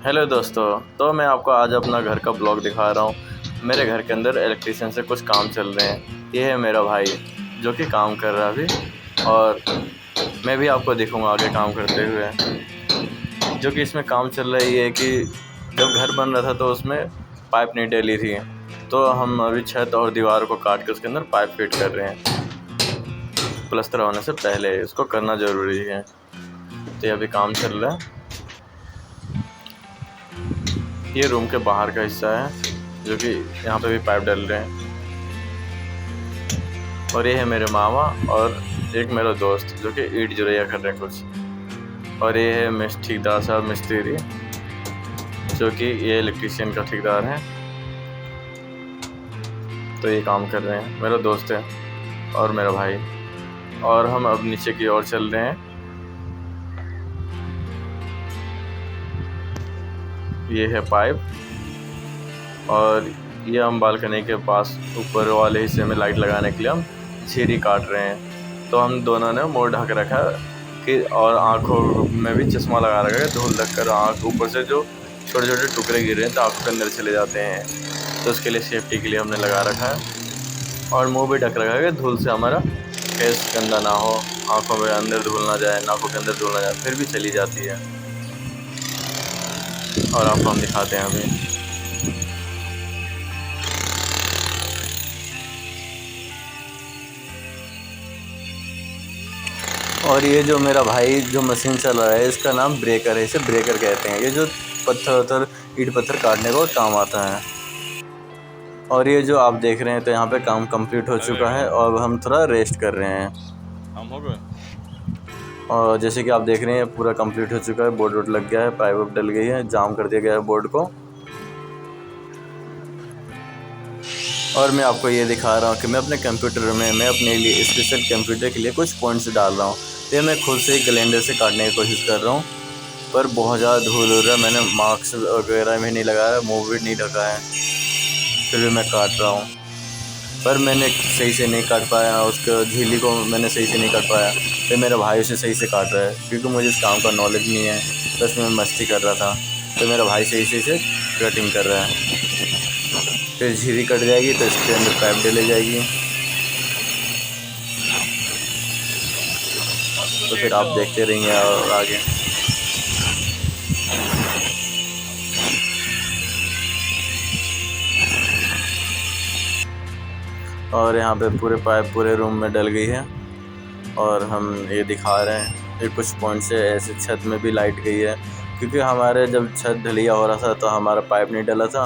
Hello दोस्तों। तो मैं आपको आज अपना घर का ब्लॉग दिखा रहा हूँ। मेरे घर के अंदर इलेक्ट्रिशियन से कुछ काम चल रहे हैं। ये है मेरा भाई जो कि काम कर रहा है अभी, और मैं भी आपको दिखूँगा आगे काम करते हुए। जो कि इसमें काम चल रहा है ये है कि जब घर बन रहा था तो उसमें पाइप नहीं डली थी, तो हम अभी छत और दीवार को काट के उसके अंदर पाइप फिट कर रहे हैं। प्लस्तर होने से पहले इसको करना ज़रूरी है। तो ये अभी काम चल रहा है। ये रूम के बाहर का हिस्सा है जो कि यहाँ पे भी पाइप डल रहे हैं। और ये है मेरे मामा और एक मेरा दोस्त जो कि ईंट जुड़ैया कर रहे हैं कुछ। और ये है ठेकेदार साहब मिस्त्री, जो कि ये इलेक्ट्रिशियन का ठेकेदार है। तो ये काम कर रहे हैं, मेरा दोस्त है और मेरा भाई। और हम अब नीचे की ओर चल रहे हैं। ये है पाइप, और ये हम बालकनी के पास ऊपर वाले हिस्से में लाइट लगाने के लिए हम झिरी काट रहे हैं। तो हम दोनों ने मुँह ढक रखा कि, और आँखों में भी चश्मा लगा रखा है, धूल ढक कर आँख ऊपर से जो छोटे छोटे टुकड़े गिर रहे हैं तो आँखों के अंदर चले जाते हैं। तो उसके लिए सेफ्टी के लिए हमने लगा रखा है। और मुँह भी ढक रखा है कि धूल से हमारा फेस गंदा ना हो, आँखों में अंदर धूल ना जाए, नाकों के अंदर धूल ना जाए, फिर भी चली जाती है। और आपको हम दिखाते हैं अभी। और ये जो मेरा भाई जो मशीन चला रहा है इसका नाम ब्रेकर है, इसे ब्रेकर कहते हैं। ये जो पत्थर ईंट पत्थर काटने को काम आता है। और ये जो आप देख रहे हैं तो यहाँ पे काम कंप्लीट हो चुका है और हम थोड़ा रेस्ट कर रहे हैं। हम हो गए। और जैसे कि आप देख रहे हैं पूरा कंप्लीट हो चुका है, बोर्ड वोर्ड लग गया है, पाइप वाइप डल गई है, जाम कर दिया गया है बोर्ड को। और मैं आपको ये दिखा रहा हूँ कि मैं अपने कंप्यूटर में मैं अपने लिए स्पेशल कंप्यूटर के लिए कुछ पॉइंट्स डाल रहा हूँ। तो मैं खुद से ग्लेंडर से काटने की कोशिश कर रहा हूँ, पर बहुत ज़्यादा धूल हो रहा है। मैंने मास्क वगैरह भी नहीं लगाया, मुँह भी नहीं ढका है, फिर भी मैं काट रहा हूँ। पर मैंने सही से नहीं काट पाया, उसको झिल्ली को मैंने सही से नहीं काट पाया। फिर मेरा भाई उसे सही से काट रहा है, क्योंकि मुझे इस काम का नॉलेज नहीं है, बस मैं मस्ती कर रहा था। तो मेरा भाई सही से कटिंग कर रहा है। फिर झिरी कट जाएगी तो इसके अंदर पाइप डले जाएगी। तो फिर आप देखते रहिए और आगे। और यहाँ पे पूरे पाइप पूरे रूम में डल गई है। और हम ये दिखा रहे हैं ये कुछ पॉइंट से ऐसे छत में भी लाइट गई है, क्योंकि हमारे जब छत ढलैया हो रहा था तो हमारा पाइप नहीं डला था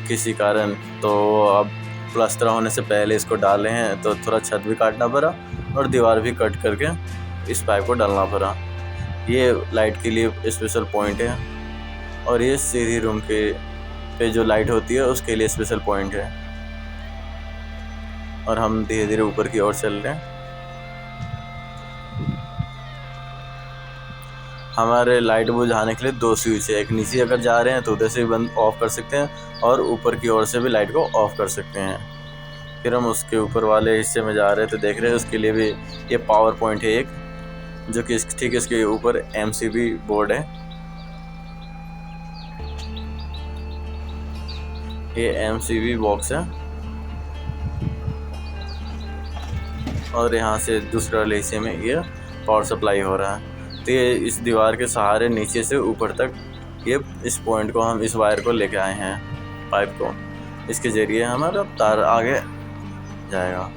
किसी कारण। तो अब प्लास्टर होने से पहले इसको डाले हैं, तो थोड़ा छत भी काटना पड़ा और दीवार भी कट करके इस पाइप को डालना पड़ा। ये लाइट के लिए स्पेशल पॉइंट है, और ये सीढ़ी रूम के पे जो लाइट होती है उसके लिए स्पेशल पॉइंट है। और हम धीरे धीरे ऊपर की ओर चल रहे हैं। हमारे लाइट बुझाने के लिए दो स्विच है, एक नीचे अगर जा रहे हैं तो उधर से भी बंद ऑफ़ कर सकते हैं, और ऊपर की ओर से भी लाइट को ऑफ़ कर सकते हैं। फिर हम उसके ऊपर वाले हिस्से में जा रहे हैं तो देख रहे हैं उसके लिए भी ये पावर पॉइंट है एक, जो कि ठीक है इसके ऊपर MCB बोर्ड है। ये MCB बॉक्स है, और यहाँ से दूसरे वाले हिस्से में ये पावर सप्लाई हो रहा है। तो ये इस दीवार के सहारे नीचे से ऊपर तक ये इस पॉइंट को हम इस वायर को लेके आए हैं, पाइप को। इसके ज़रिए हमारा तार आगे जाएगा।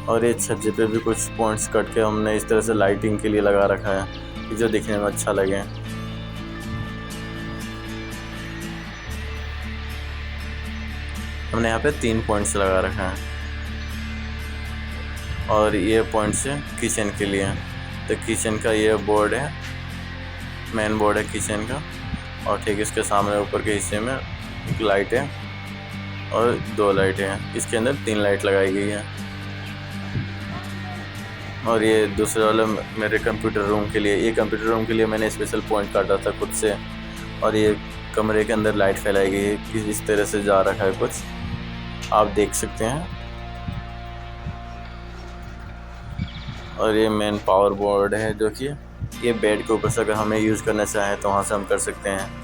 और ये छज्जे पे भी कुछ पॉइंट्स कट के हमने इस तरह से लाइटिंग के लिए लगा रखा है कि जो दिखने में अच्छा लगे। हमने यहाँ पे 3 पॉइंट्स लगा रखा है, और ये पॉइंट्स है किचन के लिए। तो किचन का ये बोर्ड है, मेन बोर्ड है किचन का, और ठीक इसके सामने ऊपर के हिस्से में एक लाइट है और 2 लाइटें हैं। इसके अंदर 3 लाइट लगाई गई है। और ये दूसरे वाला मेरे कंप्यूटर रूम के लिए, ये कंप्यूटर रूम के लिए मैंने स्पेशल पॉइंट काटा था खुद से। और ये कमरे के अंदर लाइट फैलाई गई है कि इस तरह से जा रखा है कुछ, आप देख सकते हैं। और ये मेन पावर बोर्ड है जो कि ये बेड के ऊपर से अगर हमें यूज़ करना चाहें तो वहाँ से हम कर सकते हैं।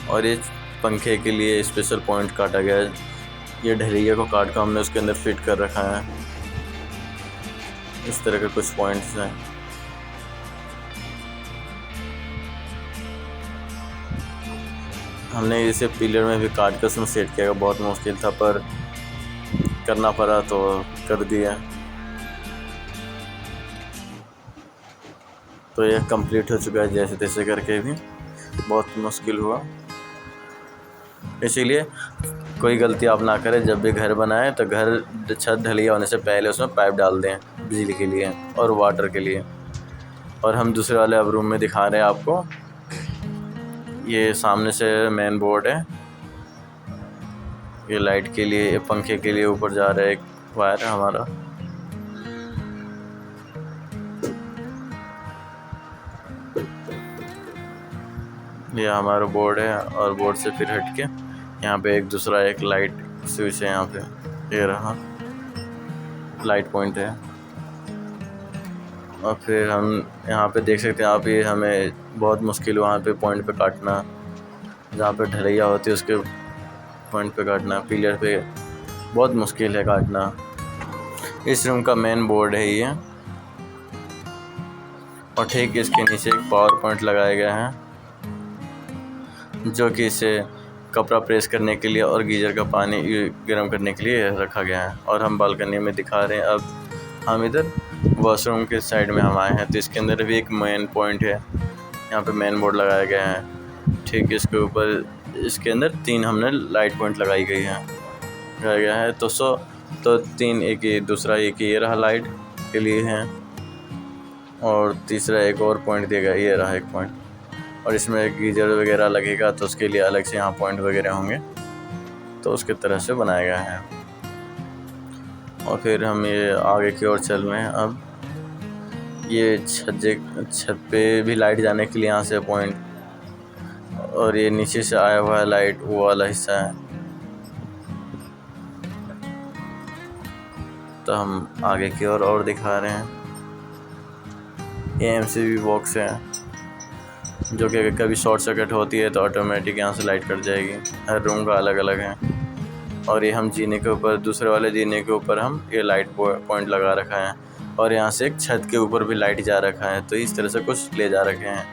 और ये पंखे के लिए स्पेशल पॉइंट काटा गया है। ये ढलैया को काट कर हमने उसके अंदर फिट कर रखा है। इस तरह के कुछ पॉइंट्स हैं। हमने इसे पिलर में भी काट कर उसमें सेट किया। बहुत मुश्किल था पर करना पड़ा तो कर दिया। तो यह कंप्लीट हो चुका है जैसे तैसे करके, भी बहुत मुश्किल हुआ। इसीलिए कोई गलती आप ना करें, जब भी घर बनाएं तो घर छत ढलैया होने से पहले उसमें पाइप डाल दें बिजली के लिए और वाटर के लिए। और हम दूसरे वाले अब रूम में दिखा रहे हैं आपको। ये सामने से मेन बोर्ड है, ये लाइट के लिए, ये पंखे के लिए ऊपर जा रहा है एक वायर है हमारा। ये हमारा बोर्ड है और बोर्ड से फिर हट के यहाँ पे एक दूसरा एक लाइट स्विच है। यहाँ पे ये रहा लाइट पॉइंट है। और फिर हम यहाँ पे देख सकते हैं आप, ये हमें बहुत मुश्किल वहाँ पे पॉइंट पे काटना, जहाँ पे ढलैया होती है उसके पॉइंट पे काटना। पिलर पे बहुत मुश्किल है काटना। इस रूम का मेन बोर्ड है ये, और ठीक इसके नीचे एक पावर पॉइंट लगाया गया है जो कि इसे कपड़ा प्रेस करने के लिए और गीज़र का पानी गर्म करने के लिए रखा गया है। और हम बालकनी में दिखा रहे हैं। अब हम इधर वॉशरूम के साइड में हम आए हैं, तो इसके अंदर भी एक मेन पॉइंट है। यहाँ पे मेन बोर्ड लगाया गया है। ठीक इसके ऊपर इसके अंदर 3 हमने लाइट पॉइंट लगाया गया है। तो 3, एक ये दूसरा, एक ये रहा लाइट के लिए है, और तीसरा एक और पॉइंट दिया गया, ये रहा एक पॉइंट। और इसमें गीज़र वगैरह लगेगा तो उसके लिए अलग से यहाँ पॉइंट वगैरह होंगे, तो उसके तरह से बनाया गया है। और फिर हम ये आगे की ओर चल रहे हैं। अब ये छत पे भी लाइट जाने के लिए यहाँ से पॉइंट, और ये नीचे से आया हुआ है लाइट, वो वाला हिस्सा है। तो हम आगे की ओर और दिखा रहे हैं। ये MCB बॉक्स है जो कि कभी शॉर्ट सर्किट होती है तो ऑटोमेटिक यहाँ से लाइट कट जाएगी। हर रूम का अलग अलग है। और ये हम जीने के ऊपर, दूसरे वाले जीने के ऊपर हम ये लाइट पॉइंट लगा रखा है, और यहाँ से एक छत के ऊपर भी लाइट जा रखा है। तो इस तरह से कुछ ले जा रखे हैं।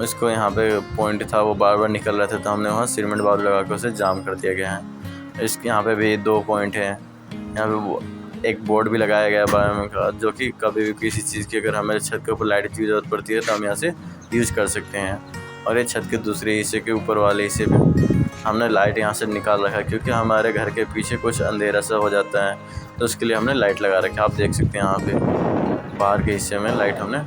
इसको यहाँ पे पॉइंट था वो बार बार निकल रहा था, तो हमने वहाँ सीमेंट बालू लगा कर उसे जाम कर दिया गया है। इसके यहाँ पे भी 2 पॉइंट हैं। यहाँ पे एक बोर्ड भी लगाया गया है बायोम का, जो कि कभी भी किसी चीज़ की अगर हमारे छत के ऊपर लाइट की ज़रूरत पड़ती है तो हम यहाँ से यूज़ कर सकते हैं। और ये छत के दूसरे हिस्से के ऊपर वाले हिस्से में हमने लाइट यहाँ से निकाल रखा है, क्योंकि हमारे घर के पीछे कुछ अंधेरा सा हो जाता है, तो उसके लिए हमने लाइट लगा रखा है। आप देख सकते हैं यहाँ पे बाहर के हिस्से में लाइट हमने